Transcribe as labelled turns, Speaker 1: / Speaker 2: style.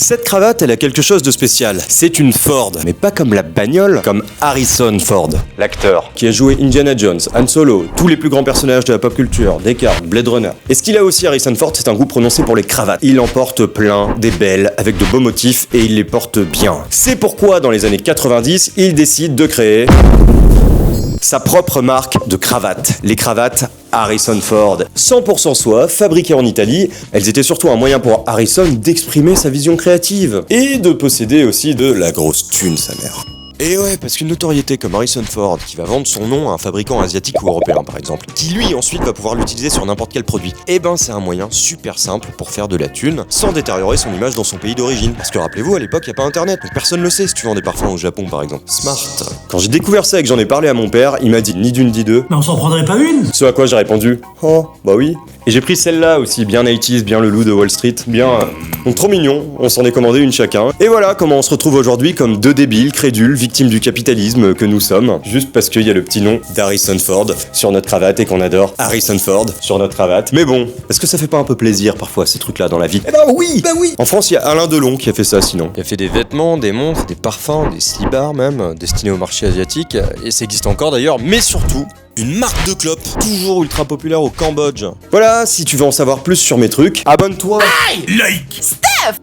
Speaker 1: Cette cravate, elle a quelque chose de spécial. C'est une Ford, mais pas comme la bagnole, comme Harrison Ford, l'acteur qui a joué Indiana Jones, Han Solo, tous les plus grands personnages de la pop culture, Descartes, Blade Runner. Et ce qu'il a aussi Harrison Ford, c'est un goût prononcé pour les cravates. Il en porte plein, des belles, avec de beaux motifs, et il les porte bien. C'est pourquoi, dans les années 90, il décide de créer sa propre marque de cravates. Les cravates Harrison Ford. 100% soie, fabriquées en Italie, elles étaient surtout un moyen pour Harrison d'exprimer sa vision créative. Et de posséder aussi de la grosse thune, sa mère. Et ouais, parce qu'une notoriété comme Harrison Ford, qui va vendre son nom à un fabricant asiatique ou européen par exemple, qui lui ensuite va pouvoir l'utiliser sur n'importe quel produit, et ben c'est un moyen super simple pour faire de la thune, sans détériorer son image dans son pays d'origine. Parce que rappelez-vous, à l'époque, y a pas internet, donc personne le sait si tu vends des parfums au Japon par exemple. Smart. Quand j'ai découvert ça et que j'en ai parlé à mon père, il m'a dit ni d'une ni deux.
Speaker 2: Mais on s'en prendrait pas une?
Speaker 1: Ce à quoi j'ai répondu, oh, bah oui. Et j'ai pris celle-là aussi, bien 80s, bien le loup de Wall Street, bien... Donc trop mignon, on s'en est commandé une chacun. Et voilà comment on se retrouve aujourd'hui comme deux débiles, crédules, victimes du capitalisme que nous sommes, juste parce qu'il y a le petit nom d'Harrison Ford sur notre cravate et qu'on adore Harrison Ford sur notre cravate. Mais bon, est-ce que ça fait pas un peu plaisir parfois ces trucs-là dans la vie? Eh bah oui. En France, il y a Alain Delon qui a fait ça sinon. Il a fait des vêtements, des montres, des parfums, des slibards même, destinés au marché asiatique, et ça existe encore d'ailleurs, mais surtout... une marque de clopes, toujours ultra populaire au Cambodge. Voilà, si tu veux en savoir plus sur mes trucs, abonne-toi.
Speaker 2: Like!